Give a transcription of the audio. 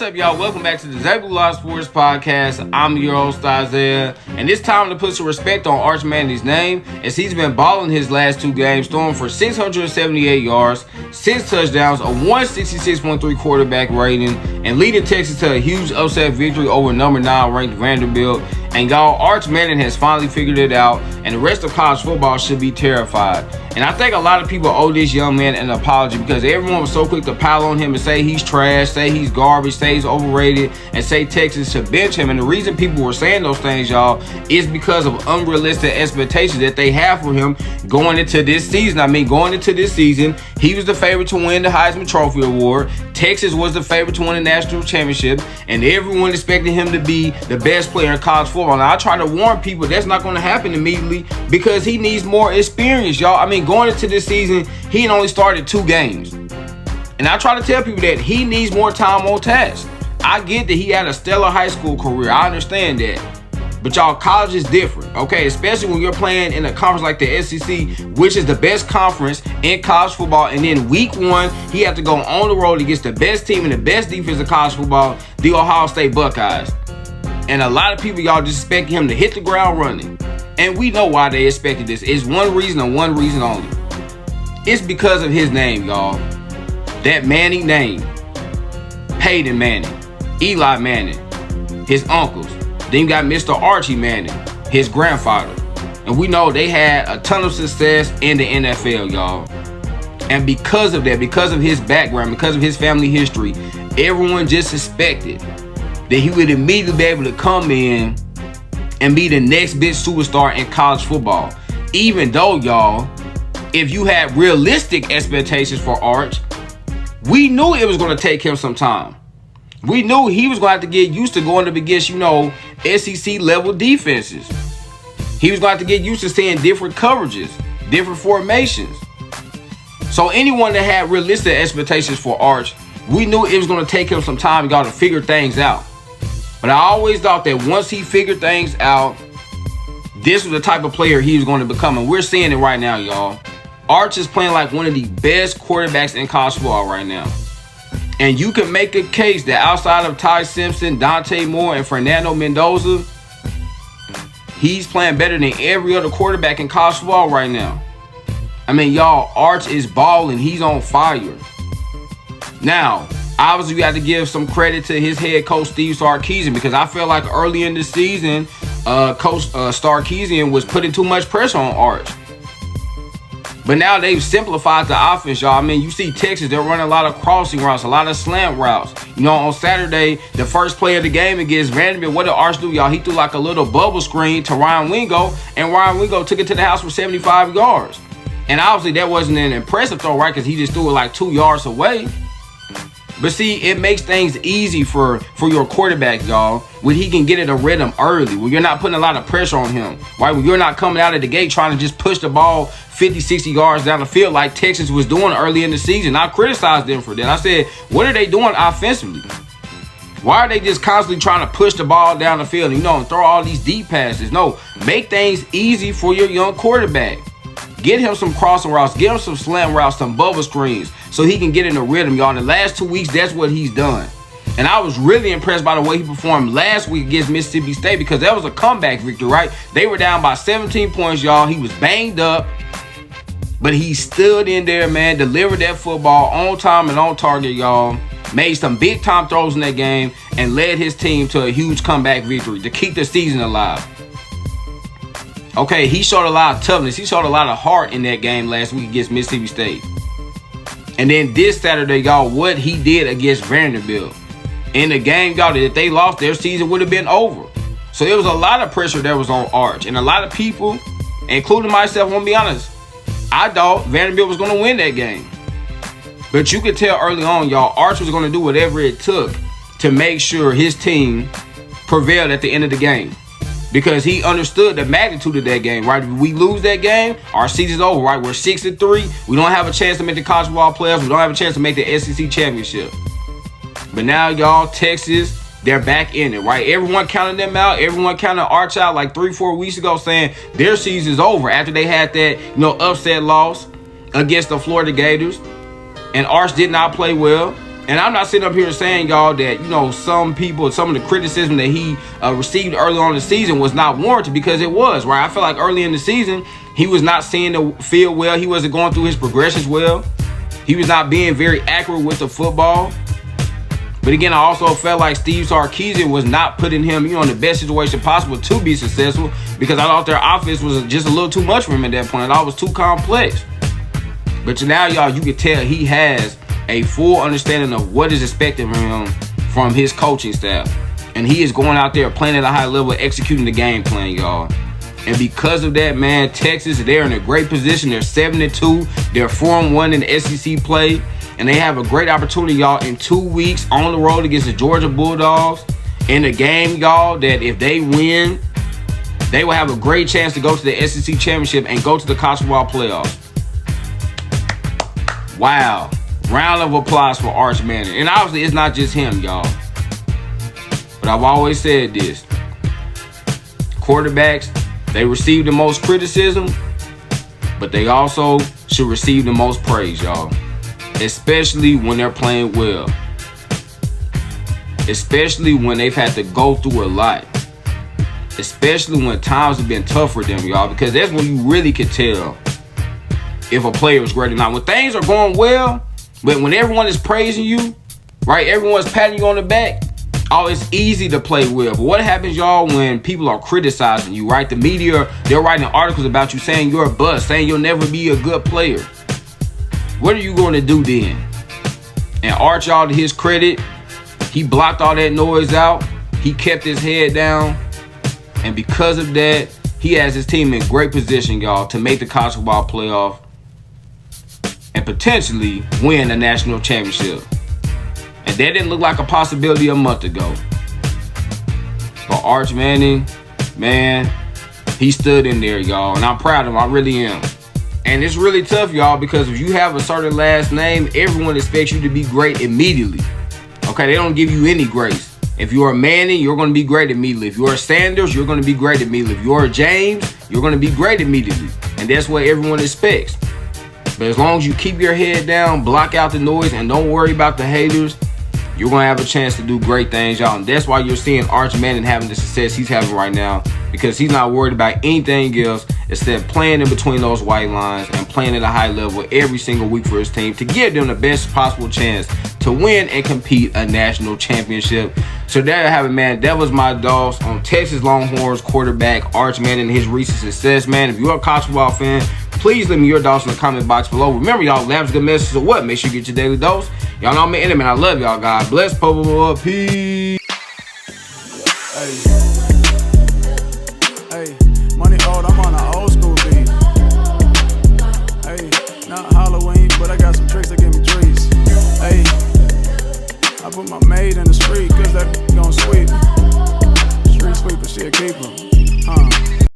up, y'all? Welcome back to the Zay Law Sports Podcast. I'm your host, Isaiah, and it's time to put some respect on Arch Manning's name, as he's been balling his last two games, throwing for 678 yards, 6 touchdowns, a 166.3 quarterback rating, and leading Texas to a huge upset victory over number 9 ranked Vanderbilt. And y'all, Arch Manning has finally figured it out, and the rest of college football should be terrified. And I think a lot of people owe this young man an apology, because everyone was so quick to pile on him and say he's trash, say he's garbage, say he's overrated, and say Texas should bench him. And the reason people were saying those things, y'all, is because of unrealistic expectations that they have for him going into this season. Going into this season, he was the favorite to win the Heisman Trophy Award. Texas was the favorite to win the national championship, and everyone expected him to be the best player in college football. Now, I try to warn people that's not going to happen immediately, because he needs more experience, y'all. Going into this season, he had only started 2 games. And I try to tell people that he needs more time on task. I get that he had a stellar high school career. I understand that. But y'all, college is different, okay? Especially when you're playing in a conference like the SEC, which is the best conference in college football. And then week 1, he had to go on the road against the best team and the best defense in college football, the Ohio State Buckeyes. And a lot of people, y'all, just expect him to hit the ground running. And we know why they expected this. It's one reason and one reason only. It's because of his name, y'all. That Manning name. Peyton Manning. Eli Manning. His uncles. Then you got Mr. Archie Manning. His grandfather. And we know they had a ton of success in the NFL, y'all. And because of that, because of his background, because of his family history, everyone just suspected that he would immediately be able to come in and be the next big superstar in college football. Even though, y'all, if you had realistic expectations for Arch, we knew it was going to take him some time. We knew he was going to have to get used to going up against, SEC level defenses. He was going to have to get used to seeing different coverages, different formations. So anyone that had realistic expectations for Arch, we knew it was going to take him some time, y'all, to figure things out. But I always thought that once he figured things out, this was the type of player he was going to become. And we're seeing it right now, y'all. Arch is playing like one of the best quarterbacks in college football right now. And you can make a case that outside of Ty Simpson, Dante Moore, and Fernando Mendoza, he's playing better than every other quarterback in college football right now. Y'all, Arch is balling. He's on fire. Now, obviously, we have to give some credit to his head coach, Steve Sarkisian, because I feel like early in the season, Coach Sarkisian was putting too much pressure on Arch. But now they've simplified the offense, y'all. You see Texas, they're running a lot of crossing routes, a lot of slant routes. On Saturday, the first play of the game against Vanderbilt, what did Arch do, y'all? He threw like a little bubble screen to Ryan Wingo, and Ryan Wingo took it to the house for 75 yards. And obviously, that wasn't an impressive throw, right? Because he just threw it like 2 yards away. But see, it makes things easy for your quarterback, y'all, when he can get in a rhythm early, when you're not putting a lot of pressure on him, right? When you're not coming out of the gate trying to just push the ball 50, 60 yards down the field like Texas was doing early in the season. I criticized them for that. I said, what are they doing offensively? Why are they just constantly trying to push the ball down the field and throw all these deep passes? No, make things easy for your young quarterback. Get him some crossing routes. Get him some slant routes, some bubble screens, so he can get in the rhythm, y'all. In the last 2 weeks, that's what he's done. And I was really impressed by the way he performed last week against Mississippi State, because that was a comeback victory, right? They were down by 17 points, y'all. He was banged up, but he stood in there, man, delivered that football on time and on target, y'all. Made some big-time throws in that game and led his team to a huge comeback victory to keep the season alive. Okay, he showed a lot of toughness. He showed a lot of heart in that game last week against Mississippi State. And then this Saturday, y'all, what he did against Vanderbilt. In the game, y'all, that if they lost, their season would have been over. So there was a lot of pressure that was on Arch. And a lot of people, including myself, I'm going to be honest, I thought Vanderbilt was going to win that game. But you could tell early on, y'all, Arch was going to do whatever it took to make sure his team prevailed at the end of the game. Because he understood the magnitude of that game, right? If we lose that game, our season's over, right? We're 6-3. We don't have a chance to make the college football playoffs. We don't have a chance to make the SEC championship. But now, y'all, Texas, they're back in it, right? Everyone counted them out. Everyone counted Arch out like 3-4 weeks ago, saying their season's over after they had that, upset loss against the Florida Gators. And Arch did not play well. And I'm not sitting up here saying, y'all, that, you know, some of the criticism that he received early on in the season was not warranted, because it was, right? I feel like early in the season, he was not seeing the field well. He wasn't going through his progressions well. He was not being very accurate with the football. But again, I also felt like Steve Sarkisian was not putting him, you know, in the best situation possible to be successful, because I thought their offense was just a little too much for him at that point. I thought it was too complex. But now, y'all, you can tell he has a full understanding of what is expected from him from his coaching staff. And he is going out there playing at a high level, executing the game plan, y'all. And because of that, man, Texas, they're in a great position. They're 7-2. They're 4-1 in the SEC play. And they have a great opportunity, y'all, in 2 weeks on the road against the Georgia Bulldogs in a game, y'all, that if they win, they will have a great chance to go to the SEC championship and go to the college football playoffs. Wow. Round of applause for Arch Manning. And obviously, it's not just him, y'all. But I've always said this. Quarterbacks, they receive the most criticism, but they also should receive the most praise, y'all. Especially when they're playing well. Especially when they've had to go through a lot. Especially when times have been tough for them, y'all. Because that's when you really can tell if a player is great or not. When things are going well, but when everyone is praising you, right, everyone's patting you on the back, oh, it's easy to play well. But what happens, y'all, when people are criticizing you, right? The media, they're writing articles about you saying you're a bust, saying you'll never be a good player. What are you going to do then? And Arch, y'all, to his credit, he blocked all that noise out. He kept his head down. And because of that, he has his team in great position, y'all, to make the college football playoff and potentially win a national championship. And that didn't look like a possibility a month ago. But Arch Manning, man, he stood in there, y'all. And I'm proud of him. I really am. And it's really tough, y'all, because if you have a certain last name, everyone expects you to be great immediately. Okay, they don't give you any grace. If you're a Manning, you're going to be great immediately. If you're a Sanders, you're going to be great immediately. If you're a James, you're going to be great immediately. And that's what everyone expects. But as long as you keep your head down, block out the noise, and don't worry about the haters, you're going to have a chance to do great things, y'all. And that's why you're seeing Arch Manning having the success he's having right now, because he's not worried about anything else except playing in between those white lines and playing at a high level every single week for his team to give them the best possible chance to win and compete a national championship. So there you have it, man. That was my thoughts on Texas Longhorns quarterback Arch Manning and his recent success, man. If you're a college football fan, please leave me your thoughts in the comment box below. Remember, y'all, laughs good message, so what? Make sure you get your daily dose. Y'all know I'm an enemy, and I love y'all, God bless. Peace. Hey.